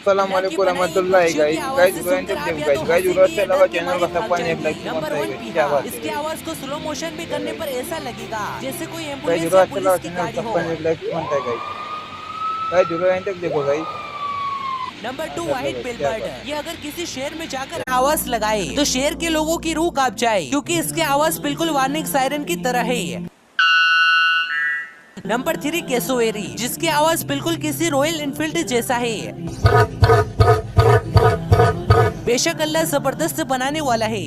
अस्सलाम वालेकुम रहमतुल्लाहि गाइस गाइस गाइस उधर से लगा चैनल का सब्सक्राइब एक लाइक नंबर बनता 1 है क्या पीना। बात है इसकी आवाज को स्लो मोशन में करने पर ऐसा लगेगा जैसे कोई गाइस एम्बुलेंस या उधर से लगा पुलिस की चैनल गाड़ी हो। सब्सक्राइब एक लाइक बनता है गाइस उधर एंड तक देखो गाइस नंबर 2 माशाल्लाह व्हाइट गाइस क्या बिलबर्ड। बात है ये अगर किसी शहर में जाकर आवाज लगाए तो शहर के लोगों की रूह कांप जाए क्योंकि इसकी आवाज बिल्कुल वार्निंग सायरन की तरह है। नंबर 3 कैसोवेरी, जिसकी आवाज बिल्कुल किसी रॉयल इनफील्ड जैसा है। बेशक अल्लाह जबरदस्त बनाने वाला है